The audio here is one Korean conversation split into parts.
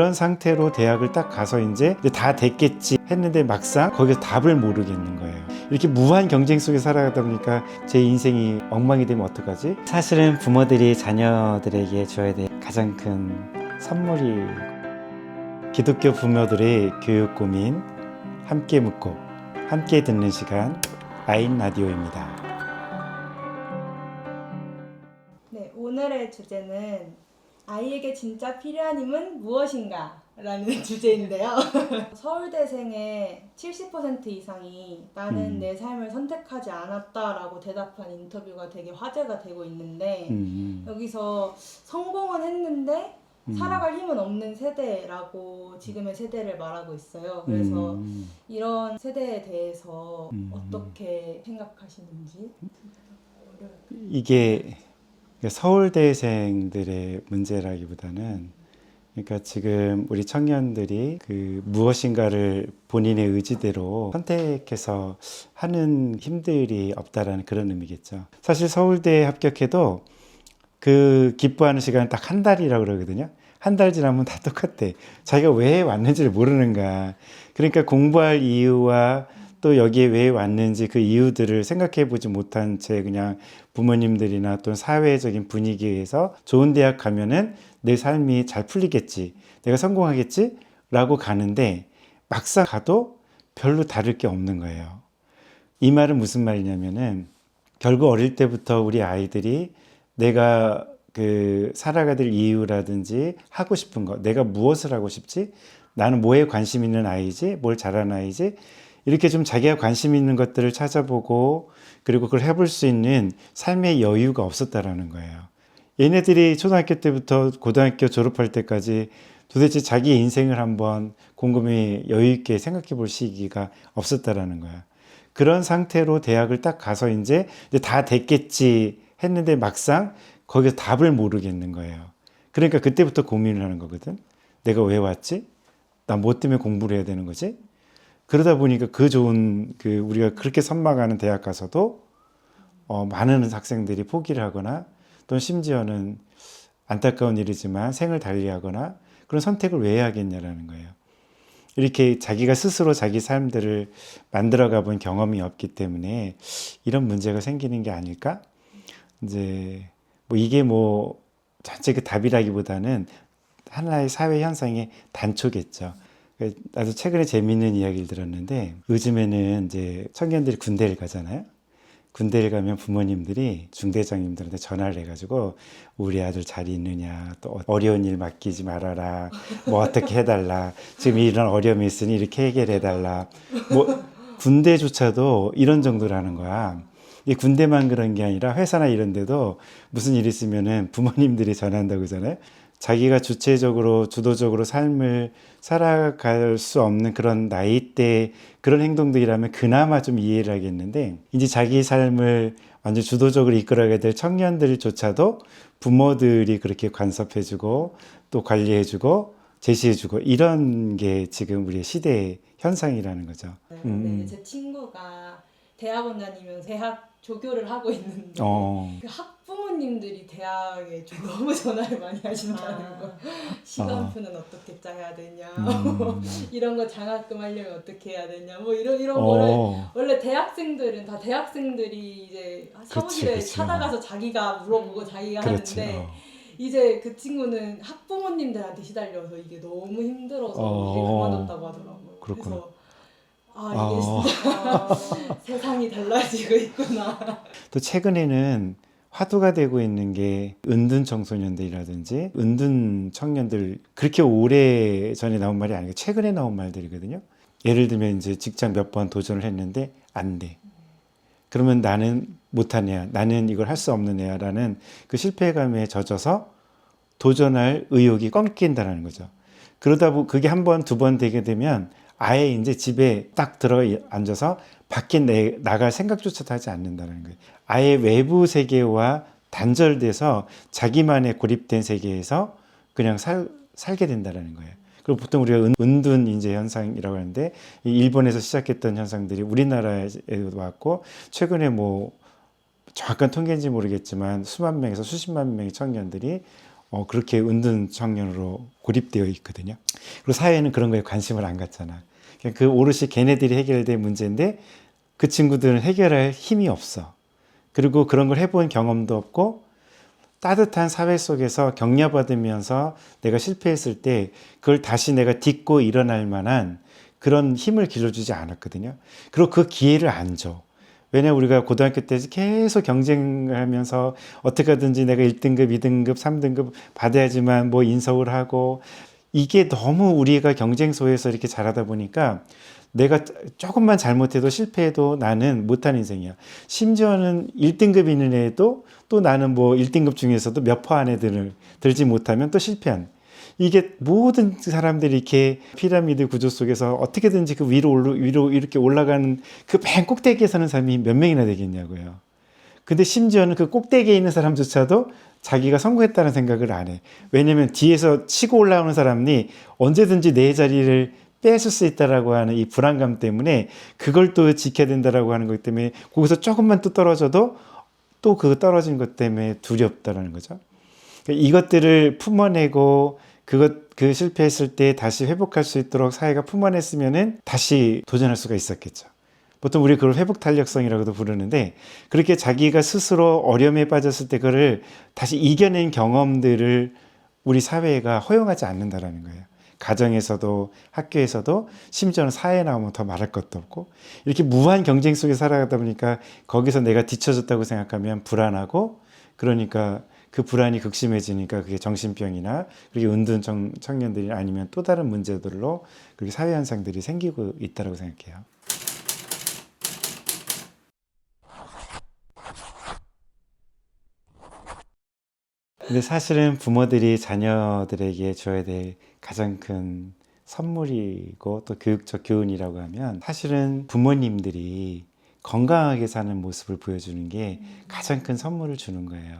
그런 상태로 대학을 딱 가서 이제 다 됐겠지 했는데 막상 거기서 답을 모르겠는 거예요. 이렇게 무한 경쟁 속에 살아가다 보니까 제 인생이 엉망이 되면 어떡하지? 사실은 부모들이 자녀들에게 줘야 될 가장 큰 선물이 기독교 부모들의 교육 고민 함께 묻고 함께 듣는 시간 아인 라디오입니다. 네, 오늘의 주제는 아이에게 진짜 필요한 힘은 무엇인가? 라는 주제인데요. 서울대생의 70% 이상이 나는 내 삶을 선택하지 않았다라고 대답한 인터뷰가 되게 화제가 되고 있는데 여기서 성공은 했는데 살아갈 힘은 없는 세대라고 지금의 세대를 말하고 있어요. 그래서 이런 세대에 대해서 어떻게 생각하시는지? 이게 서울대생들의 문제라기보다는 그러니까 지금 우리 청년들이 그 무엇인가를 본인의 의지대로 선택해서 하는 힘들이 없다라는 그런 의미겠죠. 사실 서울대에 합격해도 그 기뻐하는 시간은 딱 한 달이라고 그러거든요. 한 달 지나면 다 똑같대. 자기가 왜 왔는지를 모르는가. 그러니까 공부할 이유와 또 여기에 왜 왔는지 그 이유들을 생각해 보지 못한 채 그냥 부모님들이나 또 사회적인 분위기에서 좋은 대학 가면은 내 삶이 잘 풀리겠지, 내가 성공하겠지 라고 가는데 막상 가도 별로 다를 게 없는 거예요. 이 말은 무슨 말이냐면은 결국 어릴 때부터 우리 아이들이 내가 그 살아가야 될 이유라든지 하고 싶은 거, 내가 무엇을 하고 싶지, 나는 뭐에 관심 있는 아이지, 뭘 잘하는 아이지, 이렇게 좀 자기가 관심 있는 것들을 찾아보고 그리고 그걸 해볼 수 있는 삶의 여유가 없었다라는 거예요. 얘네들이 초등학교 때부터 고등학교 졸업할 때까지 도대체 자기 인생을 한번 곰곰이 여유 있게 생각해 볼 시기가 없었다라는 거야. 그런 상태로 대학을 딱 가서 이제 다 됐겠지 했는데 막상 거기서 답을 모르겠는 거예요. 그러니까 그때부터 고민을 하는 거거든. 내가 왜 왔지? 나 뭐 때문에 공부를 해야 되는 거지? 그러다 보니까 그 좋은 그 우리가 그렇게 선망하는 대학 가서도 많은 학생들이 포기를 하거나 또는 심지어는 안타까운 일이지만 생을 달리하거나 그런 선택을 왜 해야겠냐라는 거예요. 이렇게 자기가 스스로 자기 삶들을 만들어가 본 경험이 없기 때문에 이런 문제가 생기는 게 아닐까? 이제 뭐 이게 뭐 전체 그 답이라기보다는 하나의 사회 현상의 단초겠죠. 나도 최근에 재미있는 이야기를 들었는데 요즘에는 이제 청년들이 군대를 가잖아요. 군대를 가면 부모님들이 중대장님들한테 전화를 해가지고 우리 아들 잘 있느냐, 또 어려운 일 맡기지 말아라, 뭐 어떻게 해달라, 지금 이런 어려움이 있으니 이렇게 해결해달라, 뭐 군대조차도 이런 정도라는 거야. 이 군대만 그런 게 아니라 회사나 이런 데도 무슨 일 있으면은 부모님들이 전화한다고 하잖아요. 자기가 주체적으로 주도적으로 삶을 살아갈 수 없는 그런 나이대 그런 행동들이라면 그나마 좀 이해를 하겠는데 이제 자기 삶을 완전 주도적으로 이끌어가야 될 청년들조차도 부모들이 그렇게 간섭해주고 또 관리해주고 제시해주고 이런 게 지금 우리의 시대의 현상이라는 거죠. 네, 제 친구가 대학원 다니면서 대학 조교를 하고 있는데 그 학부모님들이 대학에 너무 전화를 많이 하신다는 거. 시간표는 어떻게 짜야 되냐, 이런 거 장학금 하려면 어떻게 해야 되냐, 뭐 이런 거를 원래 대학생들은 다 대학생들이 이제 사무실에 찾아가서 자기가 물어보고 자기가 하는데 이제 그 친구는 학부모님들한테 시달려서 이게 너무 힘들어서 이제 그만뒀다고 하더라고요. 그렇구나. 그래서 이게 진짜 세상이 달라지고 있구나. 또 최근에는 화두가 되고 있는 게 은둔 청소년들이라든지 은둔 청년들, 그렇게 오래 전에 나온 말이 아니고 최근에 나온 말들이거든요. 예를 들면 이제 직장 몇 번 도전을 했는데 안 돼. 그러면 나는 못한 애야, 나는 이걸 할 수 없는 애야 라는 그 실패감에 젖어서 도전할 의욕이 꺾인다는 거죠. 그러다 보면 그게 한 번, 두 번 되게 되면 아예 이제 집에 딱 들어 앉아서 밖에 나갈 생각조차도 하지 않는다는 거예요. 아예 외부 세계와 단절돼서 자기만의 고립된 세계에서 그냥 살게 된다는 거예요. 그리고 보통 우리가 은둔 인재 현상이라고 하는데 일본에서 시작했던 현상들이 우리나라에도 왔고 최근에 뭐 정확한 통계인지 모르겠지만 수만 명에서 수십만 명의 청년들이 그렇게 은둔 청년으로 고립되어 있거든요. 그리고 사회는 그런 거에 관심을 안 갖잖아. 그 오롯이 걔네들이 해결될 문제인데 그 친구들은 해결할 힘이 없어. 그리고 그런 걸 해본 경험도 없고 따뜻한 사회 속에서 격려받으면서 내가 실패했을 때 그걸 다시 내가 딛고 일어날 만한 그런 힘을 길러주지 않았거든요. 그리고 그 기회를 안 줘. 왜냐면 우리가 고등학교 때 계속 경쟁을 하면서 어떻게 하든지 내가 1등급, 2등급, 3등급 받아야지만 뭐 인서울 하고 이게 너무 우리가 경쟁소에서 이렇게 잘하다 보니까 내가 조금만 잘못해도 실패해도 나는 못하는 인생이야. 심지어는 1등급 있는 애도 또 나는 뭐 1등급 중에서도 몇 퍼 안에 들지 못하면 또 실패한. 이게 모든 사람들이 이렇게 피라미드 구조 속에서 어떻게든지 그 위로 이렇게 올라가는 그 맨 꼭대기에 사는 사람이 몇 명이나 되겠냐고요. 근데 심지어는 그 꼭대기에 있는 사람조차도 자기가 성공했다는 생각을 안 해. 왜냐면 뒤에서 치고 올라오는 사람이 언제든지 내 자리를 뺏을 수 있다라고 하는 이 불안감 때문에 그걸 또 지켜야 된다라고 하는 것 때문에 거기서 조금만 또 떨어져도 또 그 떨어진 것 때문에 두렵다라는 거죠. 그러니까 이것들을 품어내고 그 실패했을 때 다시 회복할 수 있도록 사회가 품어냈으면은 다시 도전할 수가 있었겠죠. 보통 우리 그걸 회복 탄력성이라고도 부르는데 그렇게 자기가 스스로 어려움에 빠졌을 때 그거를 다시 이겨낸 경험들을 우리 사회가 허용하지 않는다라는 거예요. 가정에서도 학교에서도 심지어는 사회에 나오면 더 말할 것도 없고 이렇게 무한 경쟁 속에 살아가다 보니까 거기서 내가 뒤처졌다고 생각하면 불안하고 그러니까 그 불안이 극심해지니까 그게 정신병이나 그게 은둔 청년들이 아니면 또 다른 문제들로 그렇게 사회 현상들이 생기고 있다고 생각해요. 근데 사실은 부모들이 자녀들에게 줘야 될 가장 큰 선물이고 또 교육적 교훈이라고 하면 사실은 부모님들이 건강하게 사는 모습을 보여주는 게 가장 큰 선물을 주는 거예요.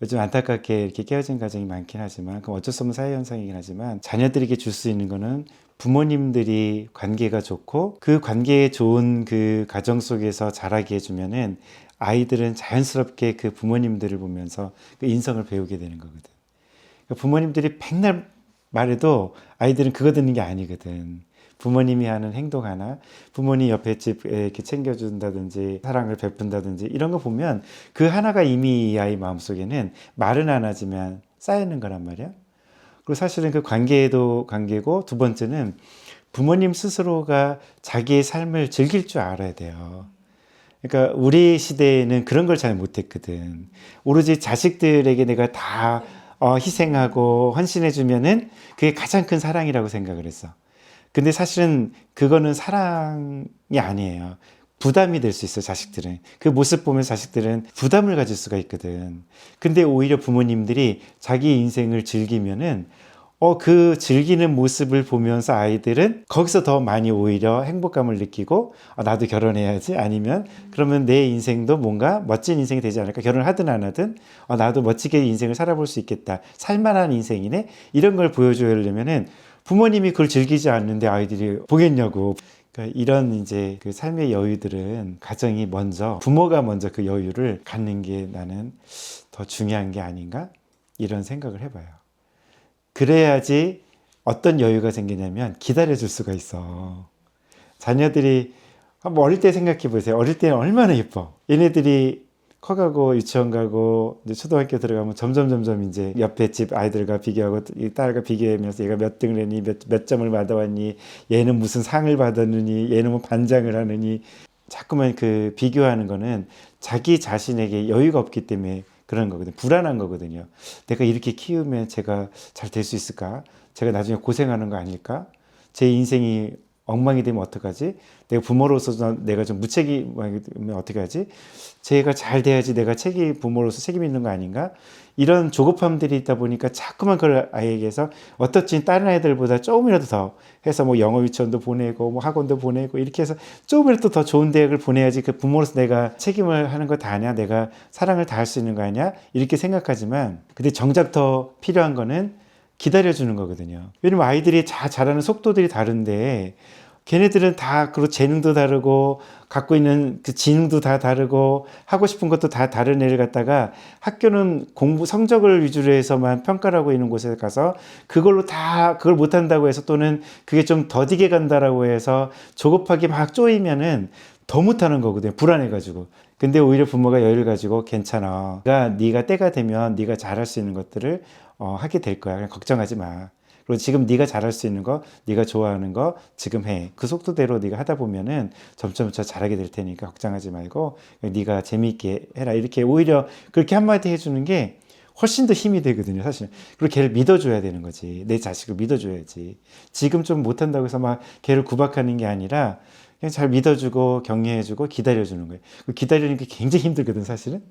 요즘 안타깝게 이렇게 깨어진 가정이 많긴 하지만 그럼 어쩔 수 없는 사회 현상이긴 하지만 자녀들에게 줄 수 있는 거는 부모님들이 관계가 좋고 그 관계에 좋은 그 가정 속에서 자라게 해주면은 아이들은 자연스럽게 그 부모님들을 보면서 그 인성을 배우게 되는 거거든. 그러니까 부모님들이 백날 말해도 아이들은 그거 듣는 게 아니거든. 부모님이 하는 행동 하나, 부모님 옆에 집에 이렇게 챙겨준다든지 사랑을 베푼다든지 이런 거 보면 그 하나가 이미 이 아이 마음속에는 말은 안 하지만 쌓이는 거란 말이야. 그리고 사실은 그 관계도 관계고 두 번째는 부모님 스스로가 자기의 삶을 즐길 줄 알아야 돼요. 그러니까 우리 시대에는 그런 걸 잘 못했거든. 오로지 자식들에게 내가 다 희생하고 헌신해주면은 그게 가장 큰 사랑이라고 생각을 했어. 근데 사실은 그거는 사랑이 아니에요. 부담이 될 수 있어, 자식들은. 그 모습 보면서 자식들은 부담을 가질 수가 있거든. 근데 오히려 부모님들이 자기 인생을 즐기면은 그 즐기는 모습을 보면서 아이들은 거기서 더 많이 오히려 행복감을 느끼고 나도 결혼해야지 아니면 그러면 내 인생도 뭔가 멋진 인생이 되지 않을까 결혼을 하든 안 하든 나도 멋지게 인생을 살아볼 수 있겠다 살만한 인생이네 이런 걸 보여주려면은 부모님이 그걸 즐기지 않는데 아이들이 보겠냐고. 그러니까 이런 이제 그 삶의 여유들은 가정이 먼저 부모가 먼저 그 여유를 갖는 게 나는 더 중요한 게 아닌가 이런 생각을 해봐요. 그래야지 어떤 여유가 생기냐면 기다려줄 수가 있어. 자녀들이 한번 어릴 때 생각해 보세요. 어릴 때는 얼마나 예뻐. 얘네들이 커가고 유치원 가고 이제 초등학교 들어가면 점점 이제 옆에 집 아이들과 비교하고 이 딸과 비교하면서 얘가 몇 등을 했니 몇 점을 받아왔니 얘는 무슨 상을 받았느니 얘는 뭐 반장을 하느니 자꾸만 그 비교하는 거는 자기 자신에게 여유가 없기 때문에 그런 거거든요. 불안한 거거든요. 내가 이렇게 키우면 제가 잘 될 수 있을까? 제가 나중에 고생하는 거 아닐까? 제 인생이 엉망이 되면 어떡하지? 내가 부모로서 내가 좀 무책임하면 어떻게 하지? 제가 잘 돼야지 내가 부모로서 책임 있는 거 아닌가? 이런 조급함들이 있다 보니까 자꾸만 그걸 아이에게서 어떻지 다른 아이들보다 조금이라도 더 해서 뭐 영어 유치원도 보내고 뭐 학원도 보내고 이렇게 해서 조금이라도 더 좋은 대학을 보내야지 그 부모로서 내가 책임을 하는 거 다 아냐? 내가 사랑을 다할 수 있는 거 아니야? 이렇게 생각하지만 근데 정작 더 필요한 거는 기다려주는 거거든요. 왜냐면 아이들이 자라는 속도들이 다른데 걔네들은 다 그리고 재능도 다르고 갖고 있는 그 지능도 다 다르고 하고 싶은 것도 다 다른 애를 갖다가 학교는 공부 성적을 위주로 해서만 평가를 하고 있는 곳에 가서 그걸로 다 그걸 못한다고 해서 또는 그게 좀 더디게 간다라고 해서 조급하게 막 쪼이면은 더 못하는 거거든요. 불안해가지고. 근데 오히려 부모가 여유를 가지고 괜찮아. 네가 때가 되면 네가 잘할 수 있는 것들을 하게 될 거야. 그냥 걱정하지 마. 그리고 지금 네가 잘할 수 있는 거, 네가 좋아하는 거 지금 해. 그 속도대로 네가 하다 보면은 점점 잘하게 될 테니까 걱정하지 말고 네가 재미있게 해라. 이렇게 오히려 그렇게 한마디 해주는 게 훨씬 더 힘이 되거든요, 사실. 그리고 걔를 믿어줘야 되는 거지. 내 자식을 믿어줘야지. 지금 좀 못한다고 해서 막 걔를 구박하는 게 아니라 그냥 잘 믿어주고 격려해주고 기다려주는 거예요. 기다리는 게 굉장히 힘들거든, 사실은.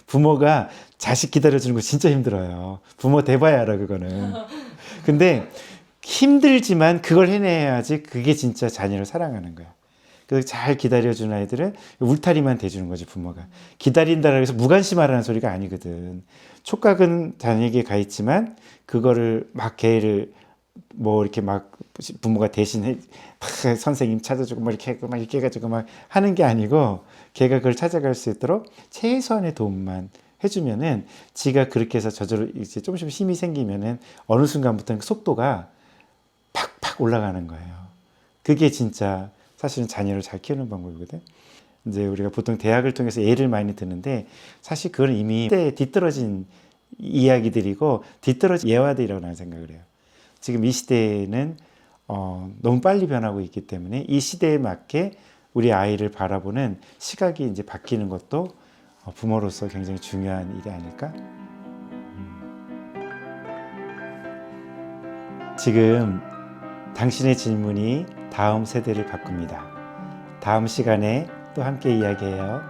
부모가 자식 기다려주는 거 진짜 힘들어요. 부모 대봐야 알아, 그거는. 근데 힘들지만 그걸 해내야지 그게 진짜 자녀를 사랑하는 거야. 그래서 잘 기다려주는 아이들은 울타리만 대주는 거지, 부모가. 기다린다고 해서 무관심하라는 소리가 아니거든. 촉각은 자녀에게 가 있지만 그거를 막 걔를 뭐 이렇게 막 부모가 대신 선생님 찾아주고 막 이렇게 해가지고 막 하는 게 아니고 걔가 그걸 찾아갈 수 있도록 최소한의 도움만 해주면은 지가 그렇게 해서 저절로 이제 조금씩 힘이 생기면은 어느 순간부터는 그 속도가 팍팍 올라가는 거예요. 그게 진짜 사실은 자녀를 잘 키우는 방법이거든. 이제 우리가 보통 대학을 통해서 예를 많이 드는데 사실 그건 이미 뒤떨어진 이야기들이고 뒤떨어진 예화들이라고 나는 생각을 해요. 지금 이 시대에는 너무 빨리 변하고 있기 때문에 이 시대에 맞게 우리 아이를 바라보는 시각이 이제 바뀌는 것도 부모로서 굉장히 중요한 일이 아닐까? 지금 당신의 질문이 다음 세대를 바꿉니다. 다음 시간에 또 함께 이야기해요.